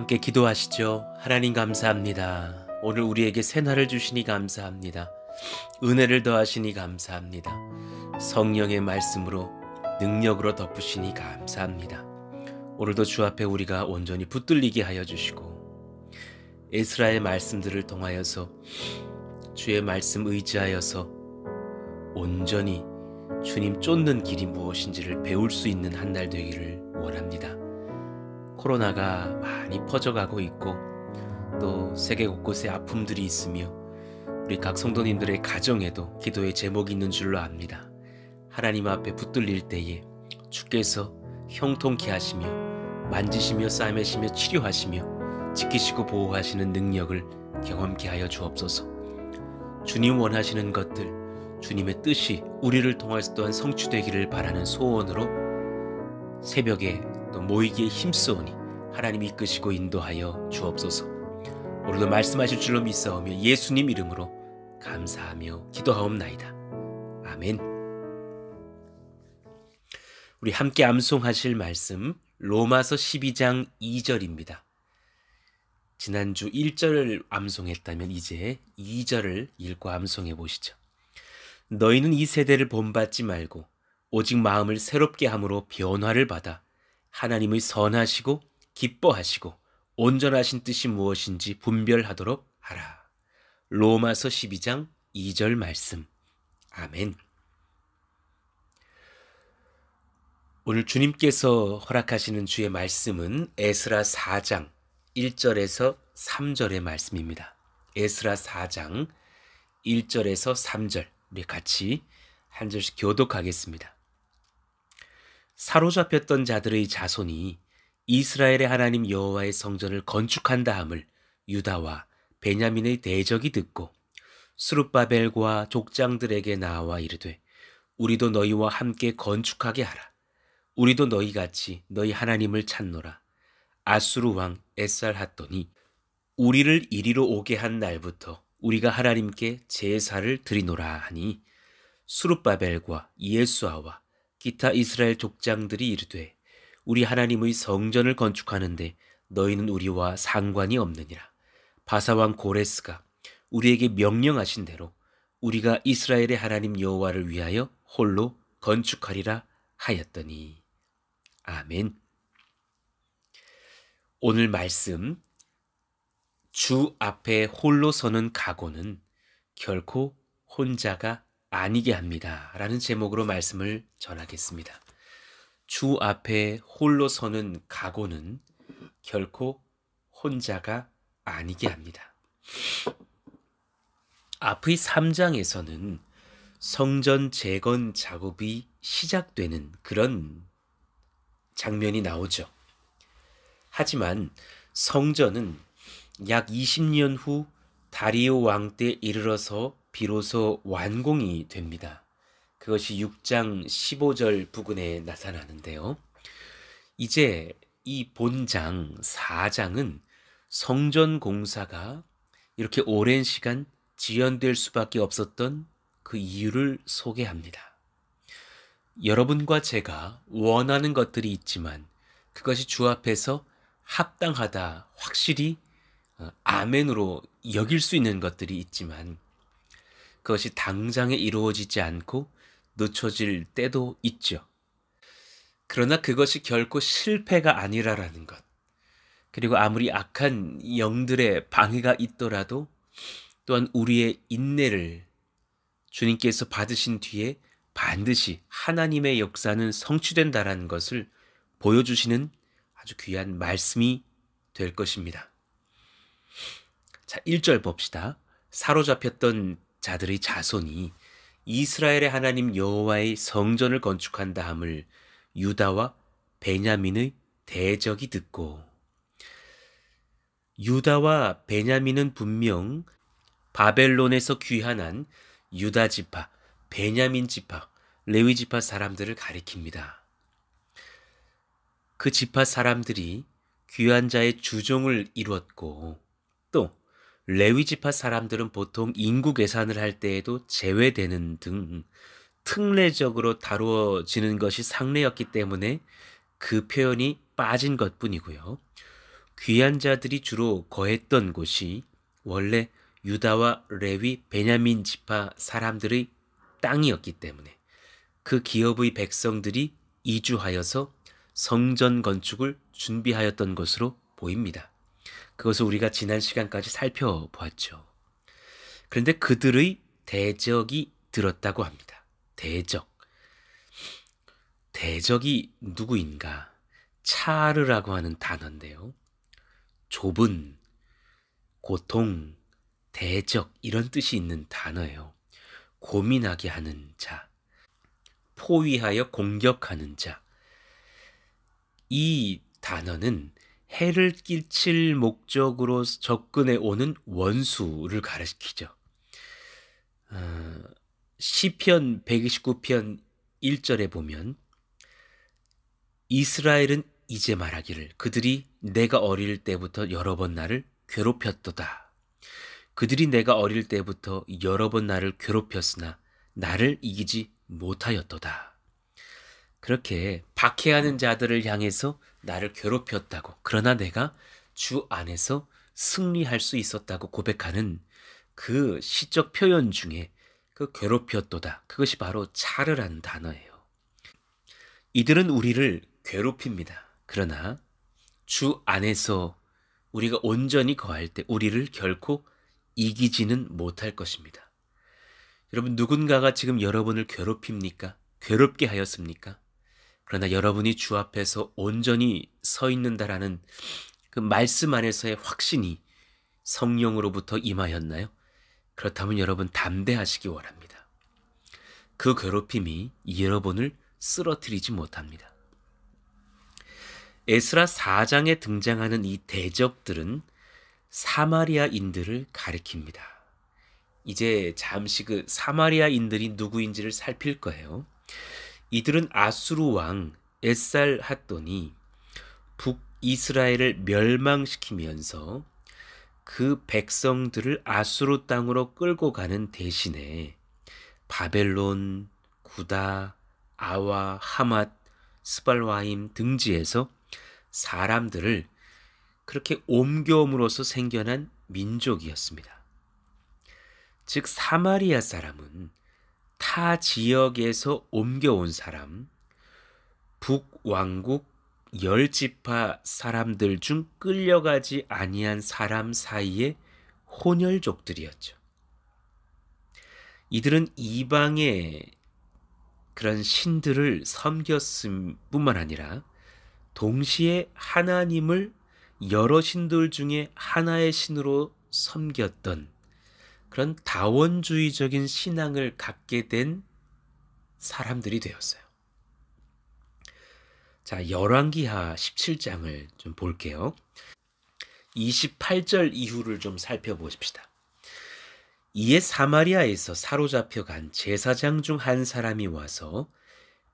함께 기도하시죠. 하나님 감사합니다. 오늘 우리에게 새날을 주시니 감사합니다. 은혜를 더하시니 감사합니다. 성령의 말씀으로 능력으로 덮으시니 감사합니다. 오늘도 주 앞에 우리가 온전히 붙들리게 하여 주시고 에스라의 말씀들을 통하여서 주의 말씀 의지하여서 온전히 주님 쫓는 길이 무엇인지를 배울 수 있는 한 날 되기를 원합니다. 코로나가 많이 퍼져가고 있고 또 세계 곳곳에 아픔들이 있으며 우리 각 성도님들의 가정에도 기도의 제목이 있는 줄로 압니다. 하나님 앞에 붙들릴 때에 주께서 형통케 하시며 만지시며 싸매시며 치료하시며 지키시고 보호하시는 능력을 경험케 하여 주옵소서. 주님 원하시는 것들, 주님의 뜻이 우리를 통해서 또한 성취되기를 바라는 소원으로 새벽에 또 모이기에 힘쓰오니 하나님이 이끄시고 인도하여 주옵소서. 오늘도 말씀하실 줄로 믿사오며 예수님 이름으로 감사하며 기도하옵나이다. 아멘. 우리 함께 암송하실 말씀 로마서 12장 2절입니다. 지난주 1절을 암송했다면 이제 2절을 읽고 암송해 보시죠. 너희는 이 세대를 본받지 말고 오직 마음을 새롭게 함으로 변화를 받아 하나님의 선하시고 기뻐하시고 온전하신 뜻이 무엇인지 분별하도록 하라. 로마서 12장 2절 말씀. 아멘. 오늘 주님께서 허락하시는 주의 말씀은 에스라 4장 1절에서 3절의 말씀입니다. 에스라 4장 1절에서 3절 우리 같이 한 절씩 교독하겠습니다. 사로잡혔던 자들의 자손이 이스라엘의 하나님 여호와의 성전을 건축한다 함을 유다와 베냐민의 대적이 듣고 스룹바벨과 족장들에게 나와 이르되 우리도 너희와 함께 건축하게 하라. 우리도 너희같이 너희 하나님을 찾노라. 아수르 왕 에살핫돈이 우리를 이리로 오게 한 날부터 우리가 하나님께 제사를 드리노라 하니 스룹바벨과 예수아와 기타 이스라엘 족장들이 이르되 우리 하나님의 성전을 건축하는데 너희는 우리와 상관이 없느니라. 바사왕 고레스가 우리에게 명령하신 대로 우리가 이스라엘의 하나님 여호와를 위하여 홀로 건축하리라 하였더니. 아멘. 오늘 말씀 주 앞에 홀로 서는 각오는 결코 혼자가 아니게 합니다. 라는 제목으로 말씀을 전하겠습니다. 주 앞에 홀로 서는 각오는 결코 혼자가 아니게 합니다. 앞의 3장에서는 성전 재건 작업이 시작되는 그런 장면이 나오죠. 하지만 성전은 약 20년 후 다리오 왕 때 이르러서 비로소 완공이 됩니다. 그것이 6장 15절 부근에 나타나는데요. 이제 이 본장 4장은 성전 공사가 이렇게 오랜 시간 지연될 수밖에 없었던 그 이유를 소개합니다. 여러분과 제가 원하는 것들이 있지만 그것이 주 앞에서 합당하다, 확실히 아멘으로 여길 수 있는 것들이 있지만 그것이 당장에 이루어지지 않고 늦춰질 때도 있죠. 그러나 그것이 결코 실패가 아니라라는 것, 그리고 아무리 악한 영들의 방해가 있더라도 또한 우리의 인내를 주님께서 받으신 뒤에 반드시 하나님의 역사는 성취된다라는 것을 보여주시는 아주 귀한 말씀이 될 것입니다. 자, 1절 봅시다. 사로잡혔던 자들의 자손이 이스라엘의 하나님 여호와의 성전을 건축한다 함을 유다와 베냐민의 대적이 듣고. 유다와 베냐민은 분명 바벨론에서 귀환한 유다 지파, 베냐민 지파, 레위 지파 사람들을 가리킵니다. 그 지파 사람들이 귀환자의 주종을 이루었고 또 레위 지파 사람들은 보통 인구 계산을 할 때에도 제외되는 등 특례적으로 다루어지는 것이 상례였기 때문에 그 표현이 빠진 것뿐이고요. 귀한 자들이 주로 거했던 곳이 원래 유다와 레위, 베냐민 지파 사람들의 땅이었기 때문에 그 기업의 백성들이 이주하여서 성전 건축을 준비하였던 것으로 보입니다. 그것을 우리가 지난 시간까지 살펴보았죠. 그런데 그들의 대적이 들었다고 합니다. 대적이 누구인가? 차르라고 하는 단어인데요. 좁은, 고통, 대적 이런 뜻이 있는 단어예요. 고민하게 하는 자, 포위하여 공격하는 자. 이 단어는 해를 끼칠 목적으로 접근해 오는 원수를 가리키죠. 시편 129편 1절에 보면 이스라엘은 이제 말하기를 그들이 내가 어릴 때부터 여러 번 나를 괴롭혔도다. 그들이 내가 어릴 때부터 여러 번 나를 괴롭혔으나 나를 이기지 못하였도다. 그렇게 박해하는 자들을 향해서 나를 괴롭혔다고, 그러나 내가 주 안에서 승리할 수 있었다고 고백하는 그 시적 표현 중에 그 괴롭혔도다, 그것이 바로 차르라는 단어예요. 이들은 우리를 괴롭힙니다. 그러나 주 안에서 우리가 온전히 거할 때 우리를 결코 이기지는 못할 것입니다. 여러분, 누군가가 지금 여러분을 괴롭힙니까? 괴롭게 하였습니까? 그러나 여러분이 주 앞에서 온전히 서 있는다라는 그 말씀 안에서의 확신이 성령으로부터 임하였나요? 그렇다면 여러분 담대하시기 원합니다. 그 괴롭힘이 여러분을 쓰러뜨리지 못합니다. 에스라 4장에 등장하는 이 대적들은 사마리아인들을 가리킵니다. 이제 잠시 그 사마리아인들이 누구인지를 살필 거예요. 이들은 아수르 왕 에살핫돈이 북이스라엘을 멸망시키면서 그 백성들을 아수르 땅으로 끌고 가는 대신에 바벨론, 구다, 아와, 하맛, 스발와임 등지에서 사람들을 그렇게 옮겨옴으로써 생겨난 민족이었습니다. 즉 사마리아 사람은 타 지역에서 옮겨온 사람, 북왕국 10지파 사람들 중 끌려가지 아니한 사람 사이의 혼혈족들이었죠. 이들은 이방의 그런 신들을 섬겼을 뿐만 아니라 동시에 하나님을 여러 신들 중에 하나의 신으로 섬겼던 그런 다원주의적인 신앙을 갖게 된 사람들이 되었어요. 자, 열왕기하 17장을 좀 볼게요. 28절 이후를 좀 살펴보십시다. 이에 사마리아에서 사로잡혀간 제사장 중 한 사람이 와서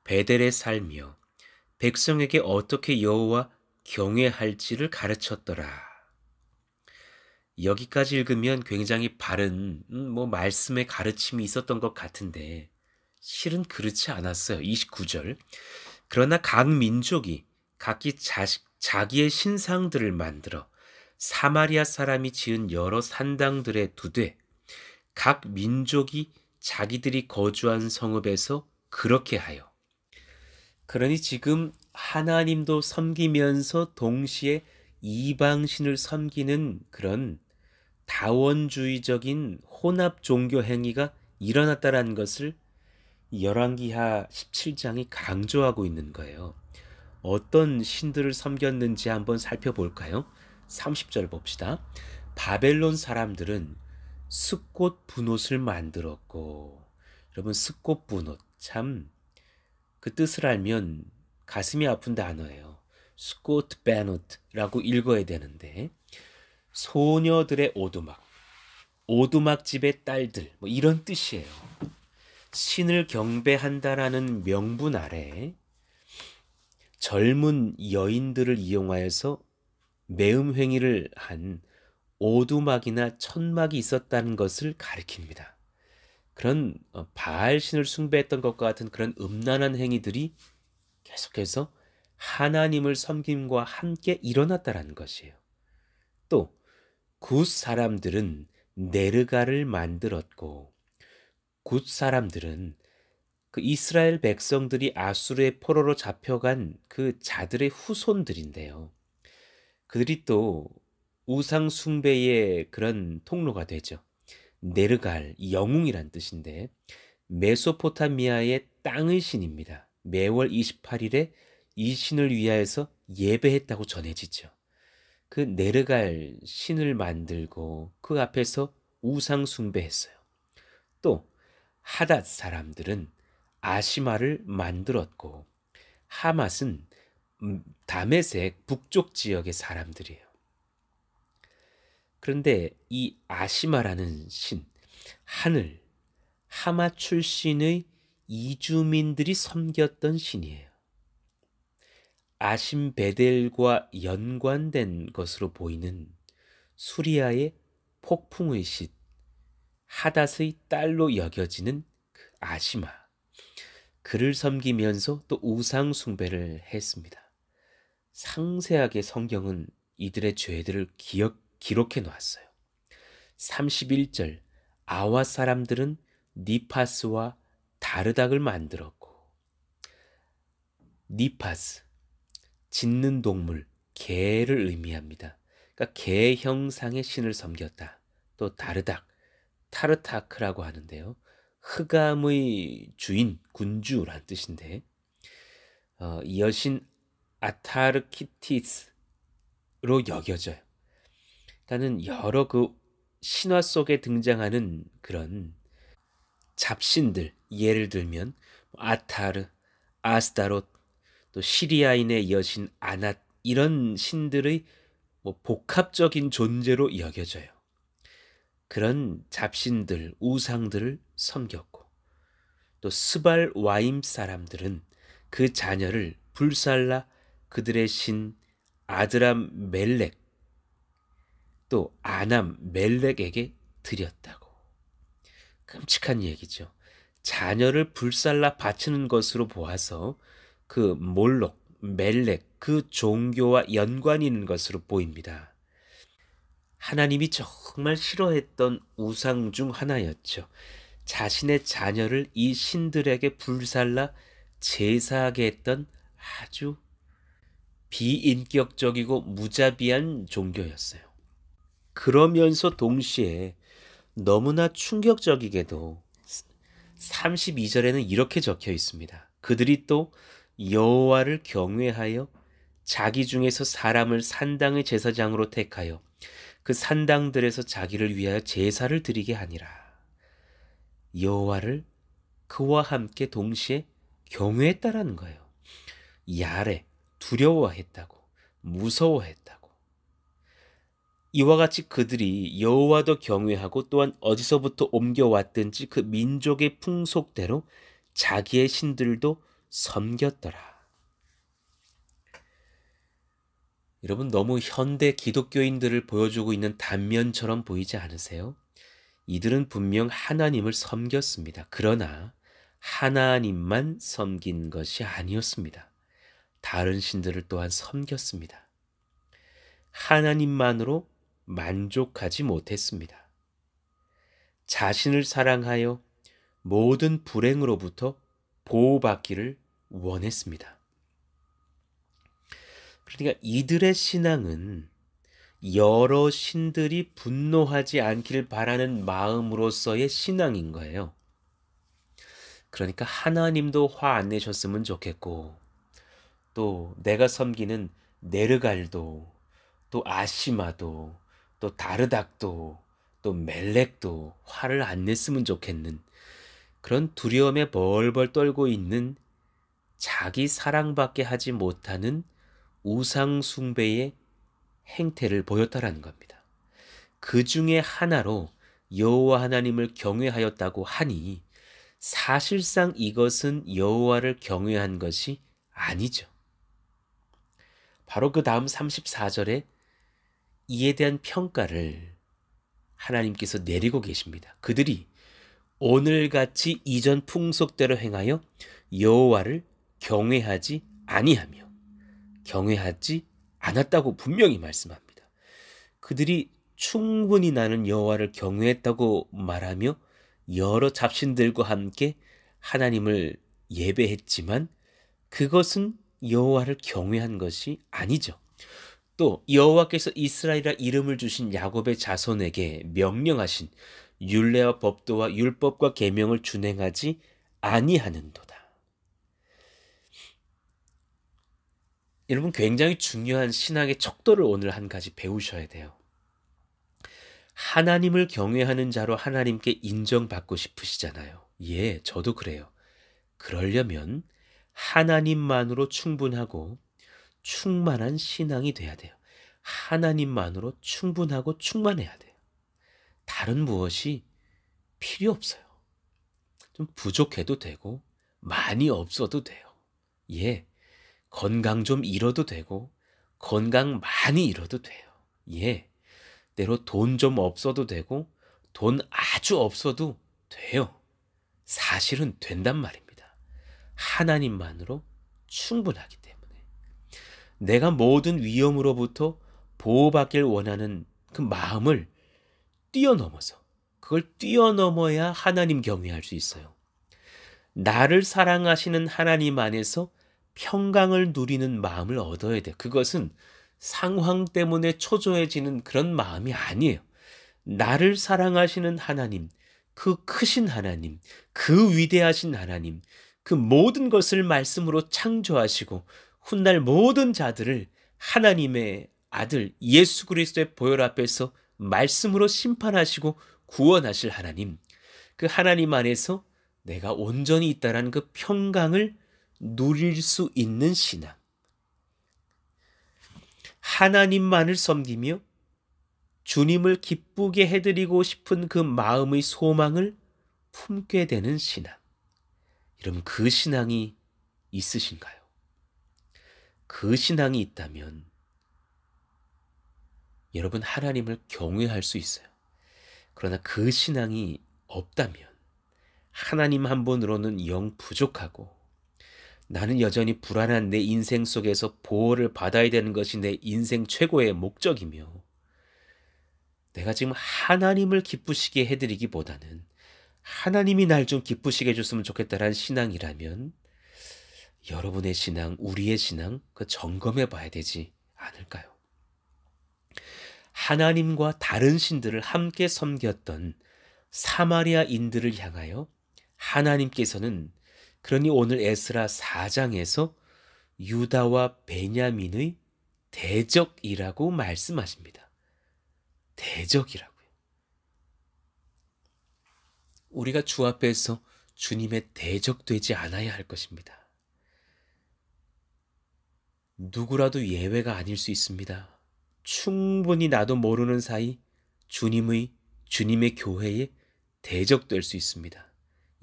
베델에 살며 백성에게 어떻게 여호와 경외할지를 가르쳤더라. 여기까지 읽으면 굉장히 바른 말씀의 가르침이 있었던 것 같은데 실은 그렇지 않았어요. 29절. 그러나 각 민족이 각기 자기의 신상들을 만들어 사마리아 사람이 지은 여러 산당들에 두되 각 민족이 자기들이 거주한 성읍에서 그렇게 하여. 그러니 지금 하나님도 섬기면서 동시에 이방신을 섬기는 그런 다원주의적인 혼합 종교 행위가 일어났다는 것을 열왕기하 17장이 강조하고 있는 거예요. 어떤 신들을 섬겼는지 한번 살펴볼까요? 30절 봅시다. 바벨론 사람들은 숫꽃 분옷을 만들었고, 여러분 숫꽃 분옷 참 그 뜻을 알면 가슴이 아픈 단어예요. 숫꽃 베노트라고 읽어야 되는데 소녀들의 오두막집의 딸들 이런 뜻이에요. 신을 경배한다라는 명분 아래 젊은 여인들을 이용하여서 매음 행위를 한 오두막이나 천막이 있었다는 것을 가리킵니다. 그런 바알신을 숭배했던 것과 같은 그런 음란한 행위들이 계속해서 하나님을 섬김과 함께 일어났다는 것이에요. 또 굿 사람들은 네르갈을 만들었고, 굿 사람들은 그 이스라엘 백성들이 아수르의 포로로 잡혀간 그 자들의 후손들인데요. 그들이 또 우상 숭배의 그런 통로가 되죠. 네르갈, 영웅이란 뜻인데 메소포타미아의 땅의 신입니다. 매월 28일에 이 신을 위하여서 예배했다고 전해지죠. 그 네르갈 신을 만들고 그 앞에서 우상 숭배했어요. 또 하닷 사람들은 아시마를 만들었고, 하맛은 다메섹 북쪽 지역의 사람들이에요. 그런데 이 아시마라는 신, 하늘, 하마 출신의 이주민들이 섬겼던 신이에요. 아심베델과 연관된 것으로 보이는 수리아의 폭풍의 신, 하닷의 딸로 여겨지는 그 아시마, 그를 섬기면서 또 우상 숭배를 했습니다. 상세하게 성경은 이들의 죄들을 기록해 놓았어요. 31절, 아와 사람들은 니파스와 다르닥을 만들었고, 니파스, 짖는 동물, 개를 의미합니다. 그러니까 개 형상의 신을 섬겼다. 또 다르닥, 타르타크라고 하는데요. 흑암의 주인, 군주란 뜻인데, 이 여신 아타르키티스로 여겨져요. 그러니까는 여러 그 신화 속에 등장하는 그런 잡신들, 예를 들면 아타르, 아스타롯, 또 시리아인의 여신 아낫, 이런 신들의 복합적인 존재로 여겨져요. 그런 잡신들, 우상들을 섬겼고, 또 스발 와임 사람들은 그 자녀를 불살라 그들의 신 아드람 멜렉, 또 아남 멜렉에게 드렸다고. 끔찍한 얘기죠. 자녀를 불살라 바치는 것으로 보아서 그 몰록, 멜렉, 그 종교와 연관이 있는 것으로 보입니다. 하나님이 정말 싫어했던 우상 중 하나였죠. 자신의 자녀를 이 신들에게 불살라 제사하게 했던 아주 비인격적이고 무자비한 종교였어요. 그러면서 동시에 너무나 충격적이게도 32절에는 이렇게 적혀 있습니다. 그들이 또 여호와를 경외하여 자기 중에서 사람을 산당의 제사장으로 택하여 그 산당들에서 자기를 위하여 제사를 드리게 하니라. 여호와를 그와 함께 동시에 경외했다라는 거예요. 야래, 두려워했다고, 무서워했다고. 이와 같이 그들이 여호와도 경외하고 또한 어디서부터 옮겨왔든지 그 민족의 풍속대로 자기의 신들도 섬겼더라. 여러분, 너무 현대 기독교인들을 보여주고 있는 단면처럼 보이지 않으세요? 이들은 분명 하나님을 섬겼습니다. 그러나 하나님만 섬긴 것이 아니었습니다. 다른 신들을 또한 섬겼습니다. 하나님만으로 만족하지 못했습니다. 자신을 사랑하여 모든 불행으로부터 보호받기를 원했습니다. 그러니까 이들의 신앙은 여러 신들이 분노하지 않기를 바라는 마음으로서의 신앙인 거예요. 그러니까 하나님도 화 안 내셨으면 좋겠고, 또 내가 섬기는 네르갈도, 또 아시마도, 또 다르닥도, 또 멜렉도 화를 안 냈으면 좋겠는 그런 두려움에 벌벌 떨고 있는, 자기 사랑받게 하지 못하는 우상 숭배의 행태를 보였다라는 겁니다. 그 중에 하나로 여호와 하나님을 경외하였다고 하니 사실상 이것은 여호와를 경외한 것이 아니죠. 바로 그 다음 34절에 이에 대한 평가를 하나님께서 내리고 계십니다. 그들이 오늘같이 이전 풍속대로 행하여 여호와를 경외하지 아니하며 경외하지 않았다고 분명히 말씀합니다. 그들이 충분히 나는 여호와를 경외했다고 말하며 여러 잡신들과 함께 하나님을 예배했지만 그것은 여호와를 경외한 것이 아니죠. 또 여호와께서 이스라엘이라 이름을 주신 야곱의 자손에게 명령하신 율례와 법도와 율법과 계명을 준행하지 아니하는도다. 여러분, 굉장히 중요한 신앙의 척도를 오늘 한 가지 배우셔야 돼요. 하나님을 경외하는 자로 하나님께 인정받고 싶으시잖아요. 예, 저도 그래요. 그러려면 하나님만으로 충분하고 충만한 신앙이 돼야 돼요. 하나님만으로 충분하고 충만해야 돼요. 다른 무엇이 필요 없어요. 좀 부족해도 되고 많이 없어도 돼요. 예, 건강 좀 잃어도 되고 건강 많이 잃어도 돼요. 예, 때로 돈 좀 없어도 되고 돈 아주 없어도 돼요. 사실은 된단 말입니다. 하나님만으로 충분하기 때문에. 내가 모든 위험으로부터 보호받길 원하는 그 마음을 뛰어넘어서, 그걸 뛰어넘어야 하나님 경외할 수 있어요. 나를 사랑하시는 하나님 안에서 평강을 누리는 마음을 얻어야 돼요. 그것은 상황 때문에 초조해지는 그런 마음이 아니에요. 나를 사랑하시는 하나님, 그 크신 하나님, 그 위대하신 하나님, 그 모든 것을 말씀으로 창조하시고 훗날 모든 자들을 하나님의 아들 예수 그리스도의 보혈 앞에서 말씀으로 심판하시고 구원하실 하나님, 그 하나님 안에서 내가 온전히 있다라는 그 평강을 누릴 수 있는 신앙. 하나님만을 섬기며 주님을 기쁘게 해드리고 싶은 그 마음의 소망을 품게 되는 신앙. 여러분, 그 신앙이 있으신가요? 그 신앙이 있다면 여러분, 하나님을 경외할 수 있어요. 그러나 그 신앙이 없다면 하나님 한 분으로는 영 부족하고 나는 여전히 불안한 내 인생 속에서 보호를 받아야 되는 것이 내 인생 최고의 목적이며 내가 지금 하나님을 기쁘시게 해드리기보다는 하나님이 날 좀 기쁘시게 해줬으면 좋겠다라는 신앙이라면 여러분의 신앙, 우리의 신앙 그 점검해 봐야 되지 않을까요? 하나님과 다른 신들을 함께 섬겼던 사마리아인들을 향하여 하나님께서는 그러니 오늘 에스라 4장에서 유다와 베냐민의 대적이라고 말씀하십니다. 대적이라고요. 우리가 주 앞에서 주님의 대적되지 않아야 할 것입니다. 누구라도 예외가 아닐 수 있습니다. 충분히 나도 모르는 사이 주님의 교회에 대적될 수 있습니다.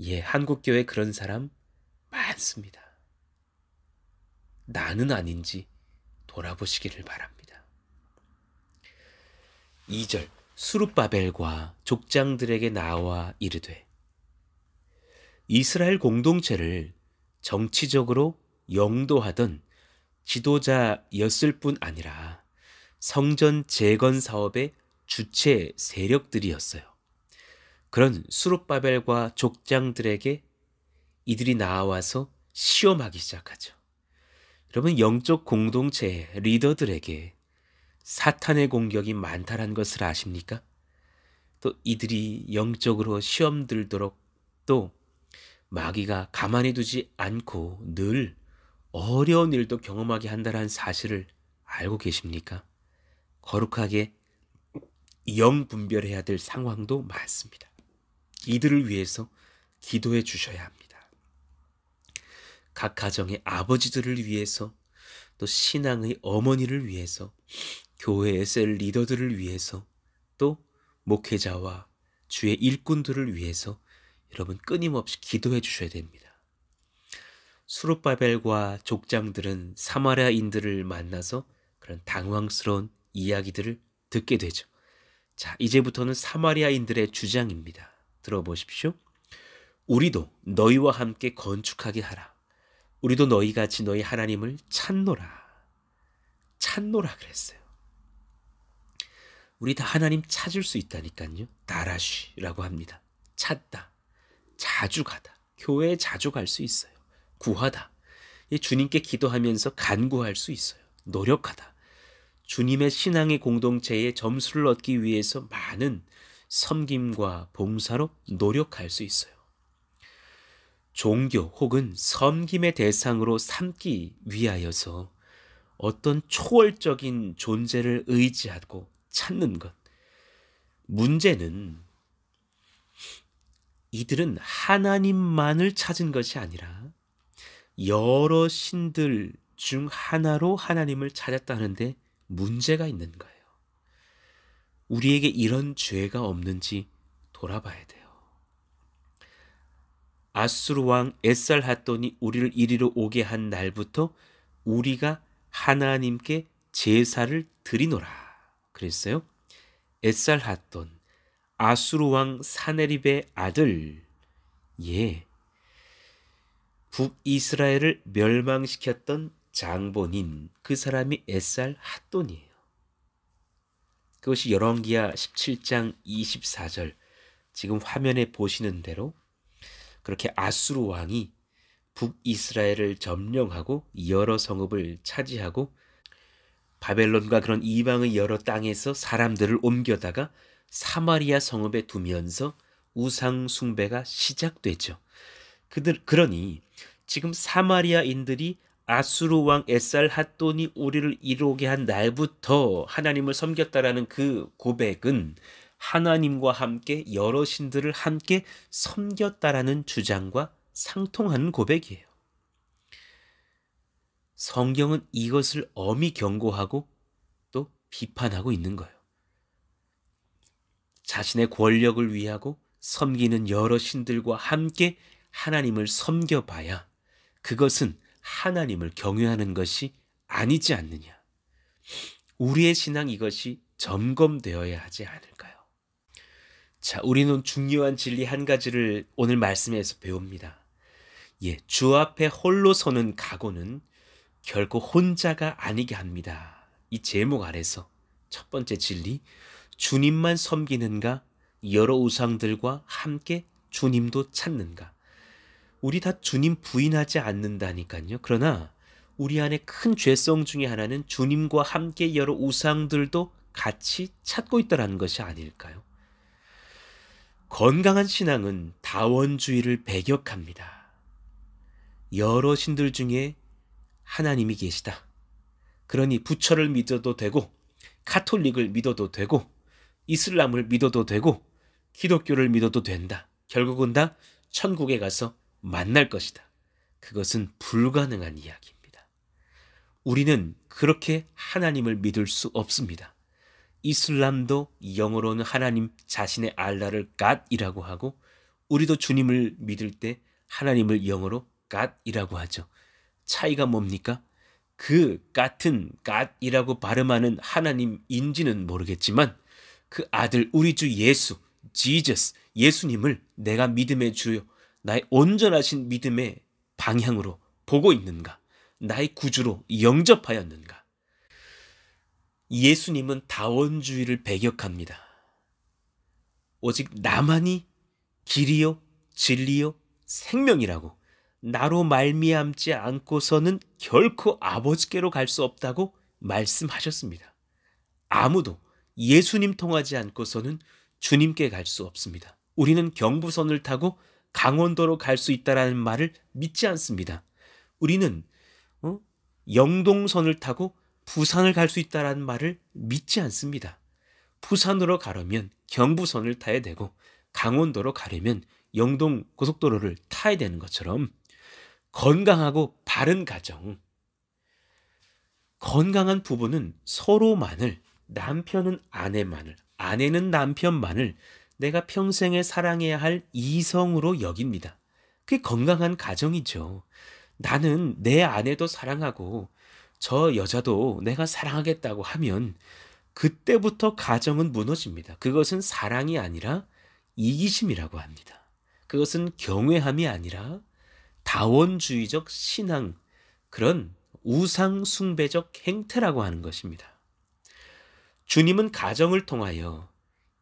예, 한국교회 그런 사람 많습니다. 나는 아닌지 돌아보시기를 바랍니다. 2절, 수룹바벨과 족장들에게 나와 이르되 이스라엘 정치적으로 영도하던 지도자였을 뿐 아니라 성전 재건 사업의 주체 세력들이었어요. 그런 수룹바벨과 족장들에게 이들이 나와서 시험하기 시작하죠. 여러분, 영적 공동체의 리더들에게 사탄의 공격이 많다는 것을 아십니까? 또 이들이 영적으로 시험 들도록 또 마귀가 가만히 두지 않고 늘 어려운 일도 경험하게 한다는 사실을 알고 계십니까? 거룩하게 영 분별해야 될 상황도 많습니다. 이들을 위해서 기도해 주셔야 합니다. 각 가정의 아버지들을 위해서, 또 신앙의 어머니를 위해서, 교회의 셀 리더들을 위해서, 또 목회자와 주의 일꾼들을 위해서 여러분 끊임없이 기도해 주셔야 됩니다. 수룹바벨과 족장들은 사마리아인들을 만나서 그런 당황스러운 이야기들을 듣게 되죠. 자, 이제부터는 사마리아인들의 주장입니다. 들어보십시오. 우리도 너희와 함께 건축하게 하라. 우리도 너희같이 너희 하나님을 찾노라. 찾노라 그랬어요. 우리 다 하나님 찾을 수 있다니까요. 다라쉬라고 합니다. 찾다, 자주 가다, 교회에 자주 갈 수 있어요. 구하다, 주님께 기도하면서 간구할 수 있어요. 노력하다, 주님의 신앙의 공동체에 점수를 얻기 위해서 많은 섬김과 봉사로 노력할 수 있어요. 종교 혹은 섬김의 대상으로 삼기 위하여서 어떤 초월적인 존재를 의지하고 찾는 것. 문제는 이들은 하나님만을 찾은 것이 아니라 여러 신들 중 하나로 하나님을 찾았다는데 문제가 있는 거예요. 우리에게 이런 죄가 없는지 돌아봐야 돼요. 아수르 왕 에살핫돈이 우리를 이리로 오게 한 날부터 우리가 하나님께 제사를 드리노라 그랬어요. 에살핫돈, 아수르 왕 사네립의 아들, 북이스라엘을 멸망시켰던 장본인, 그 사람이 에살핫돈이에요. 그것이 열왕기하 17장 24절, 지금 화면에 보시는 대로 그렇게 아수르 왕이 북이스라엘을 점령하고 여러 성읍을 차지하고 바벨론과 그런 이방의 여러 땅에서 사람들을 옮겨다가 사마리아 성읍에 두면서 우상 숭배가 시작되죠. 그러니 지금 사마리아인들이 아수르 왕 에살핫돈이 우리를 이루게 한 날부터 하나님을 섬겼다라는 그 고백은 하나님과 함께 여러 신들을 함께 섬겼다라는 주장과 상통하는 고백이에요. 성경은 이것을 엄히 경고하고 또 비판하고 있는 거예요. 자신의 권력을 위하고 섬기는 여러 신들과 함께 하나님을 섬겨봐야 그것은 하나님을 경외하는 것이 아니지 않느냐. 우리의 신앙 이것이 점검되어야 하지 않을까요? 자, 우리는 중요한 진리 한 가지를 오늘 말씀에서 배웁니다. 주 앞에 홀로 서는 각오는 결코 혼자가 아니게 합니다. 이 제목 아래서 첫 번째 진리, 주님만 섬기는가, 여러 우상들과 함께 주님도 찾는가. 우리 다 주님 부인하지 않는다니까요. 그러나 우리 안에 큰 죄성 중에 하나는 주님과 함께 여러 우상들도 같이 찾고 있다는 것이 아닐까요? 건강한 신앙은 다원주의를 배격합니다. 여러 신들 중에 하나님이 계시다. 그러니 부처를 믿어도 되고, 카톨릭을 믿어도 되고, 이슬람을 믿어도 되고, 기독교를 믿어도 된다. 결국은 다 천국에 가서 만날 것이다. 그것은 불가능한 이야기입니다. 우리는 그렇게 하나님을 믿을 수 없습니다. 이슬람도 영어로는 하나님 자신의 알라를 God이라고 하고, 우리도 주님을 믿을 때 하나님을 영어로 God이라고 하죠. 차이가 뭡니까? 그 같은 God이라고 발음하는 하나님인지는 모르겠지만 그 아들 우리 주 예수, Jesus, 예수님을 내가 믿음의 주요, 나의 온전하신 믿음의 방향으로 보고 있는가? 나의 구주로 영접하였는가? 예수님은 다원주의를 배격합니다. 오직 나만이 길이요 진리요 생명이라고, 나로 말미암지 않고서는 결코 아버지께로 갈 수 없다고 말씀하셨습니다. 아무도 예수님 통하지 않고서는 주님께 갈 수 없습니다. 우리는 경부선을 타고 강원도로 갈 수 있다는 말을 믿지 않습니다. 우리는 영동선을 타고 부산을 갈 수 있다는 말을 믿지 않습니다. 부산으로 가려면 경부선을 타야 되고, 강원도로 가려면 영동 고속도로를 타야 되는 것처럼 건강하고 바른 가정, 건강한 부부는 서로만을, 남편은 아내만을, 아내는 남편만을 내가 평생에 사랑해야 할 이성으로 여깁니다. 그게 건강한 가정이죠. 나는 내 아내도 사랑하고 저 여자도 내가 사랑하겠다고 하면 그때부터 가정은 무너집니다. 그것은 사랑이 아니라 이기심이라고 합니다. 그것은 경외함이 아니라 다원주의적 신앙, 그런 우상 숭배적 행태라고 하는 것입니다. 주님은 가정을 통하여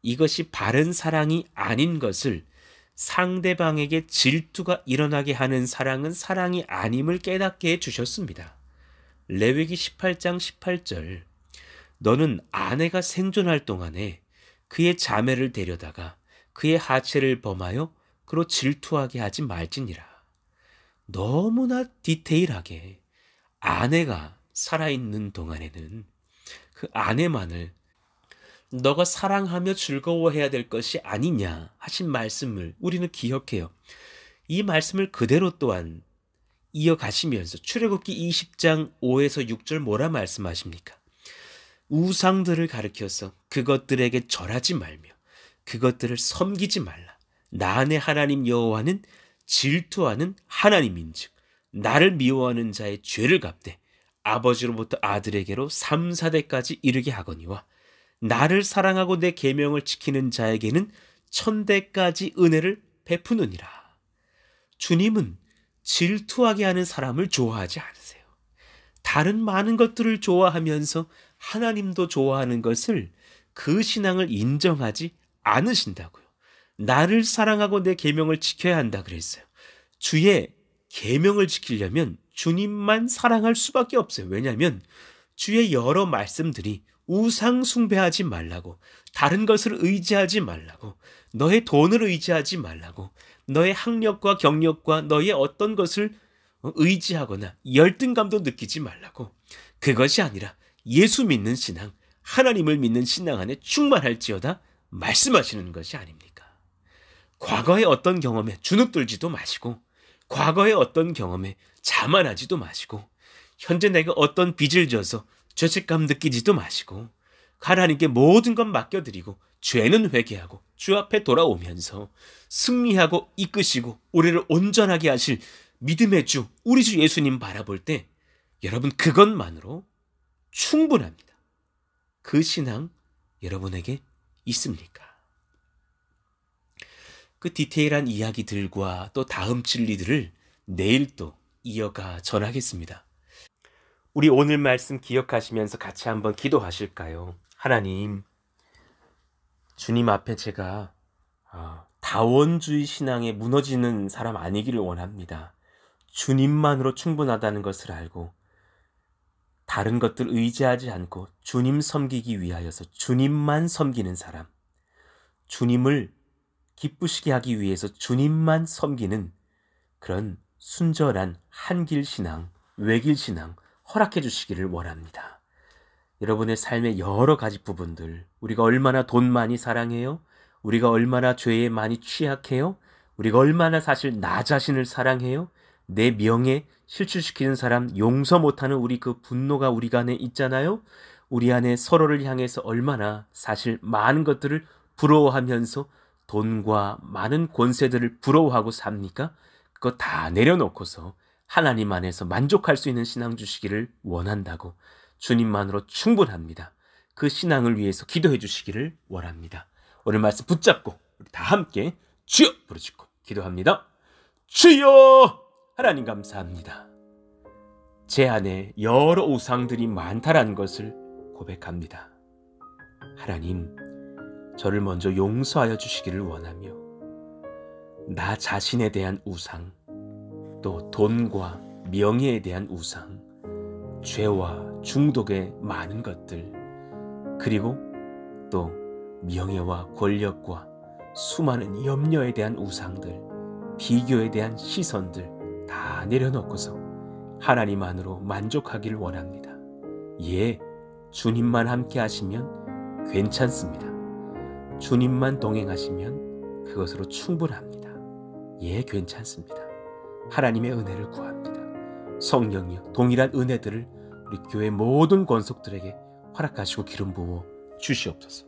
이것이 바른 사랑이 아닌 것을, 상대방에게 질투가 일어나게 하는 사랑은 사랑이 아님을 깨닫게 해주셨습니다. 레위기 18장 18절, 너는 아내가 생존할 동안에 그의 자매를 데려다가 그의 하체를 범하여 그로 질투하게 하지 말지니라. 너무나 디테일하게 아내가 살아있는 동안에는 그 아내만을 너가 사랑하며 즐거워해야 될 것이 아니냐 하신 말씀을 우리는 기억해요. 이 말씀을 그대로 또한 이어가시면서 출애굽기 20장 5에서 6절 뭐라 말씀하십니까? 우상들을 가리켜서 그것들에게 절하지 말며 그것들을 섬기지 말라. 나 내 하나님 여호와는 질투하는 하나님인즉 나를 미워하는 자의 죄를 갚되 아버지로부터 아들에게로 3, 4대까지 이르게 하거니와 나를 사랑하고 내 계명을 지키는 자에게는 1000대까지 은혜를 베푸느니라. 주님은 질투하게 하는 사람을 좋아하지 않으세요. 다른 많은 것들을 좋아하면서 하나님도 좋아하는 것을, 그 신앙을 인정하지 않으신다고요. 나를 사랑하고 내 계명을 지켜야 한다 그랬어요. 주의 계명을 지키려면 주님만 사랑할 수밖에 없어요. 왜냐하면 주의 여러 말씀들이 우상 숭배하지 말라고, 다른 것을 의지하지 말라고, 너의 돈을 의지하지 말라고, 너의 학력과 경력과 너의 어떤 것을 의지하거나 열등감도 느끼지 말라고, 그것이 아니라 예수 믿는 신앙, 하나님을 믿는 신앙 안에 충만할지어다 말씀하시는 것이 아닙니까? 과거의 어떤 경험에 주눅들지도 마시고, 과거의 어떤 경험에 자만하지도 마시고, 현재 내가 어떤 빚을 져서 죄책감 느끼지도 마시고, 하나님께 모든 것 맡겨드리고 죄는 회개하고 주 앞에 돌아오면서 승리하고 이끄시고 우리를 온전하게 하실 믿음의 주, 우리 주 예수님 바라볼 때 여러분 그것만으로 충분합니다. 그 신앙 여러분에게 있습니까? 그 디테일한 이야기들과 또 다음 진리들을 내일 또 이어가 전하겠습니다. 우리 오늘 말씀 기억하시면서 같이 한번 기도하실까요? 하나님, 주님 앞에 제가 다원주의 신앙에 무너지는 사람 아니기를 원합니다. 주님만으로 충분하다는 것을 알고 다른 것들 의지하지 않고 주님 섬기기 위하여서 주님만 섬기는 사람, 주님을 기쁘시게 하기 위해서 주님만 섬기는 그런 순절한 한길 신앙, 외길 신앙 허락해 주시기를 원합니다. 여러분의 삶의 여러 가지 부분들, 우리가 얼마나 돈 많이 사랑해요? 우리가 얼마나 죄에 많이 취약해요? 우리가 얼마나 사실 나 자신을 사랑해요? 내 명예 실추시키는 사람 용서 못하는 우리 그 분노가 우리 안에 있잖아요? 우리 안에 서로를 향해서 얼마나 사실 많은 것들을 부러워하면서 돈과 많은 권세들을 부러워하고 삽니까? 그거 다 내려놓고서 하나님 안에서 만족할 수 있는 신앙 주시기를 원한다고, 주님만으로 충분합니다. 그 신앙을 위해서 기도해 주시기를 원합니다. 오늘 말씀 붙잡고 우리 다 함께 주여 부르짖고 기도합니다. 주여! 하나님 감사합니다. 제 안에 여러 우상들이 많다라는 것을 고백합니다. 하나님, 저를 먼저 용서하여 주시기를 원하며 나 자신에 대한 우상, 또 돈과 명예에 대한 우상, 죄와 중독의 많은 것들, 그리고 또 명예와 권력과 수많은 염려에 대한 우상들, 비교에 대한 시선들 다 내려놓고서 하나님 안으로 만족하기를 원합니다. 예, 주님만 함께 하시면 괜찮습니다. 주님만 동행하시면 그것으로 충분합니다. 예, 괜찮습니다. 하나님의 은혜를 구합니다. 성령이여, 동일한 은혜들을 우리 교회 모든 권속들에게 허락하시고 기름 부어 주시옵소서.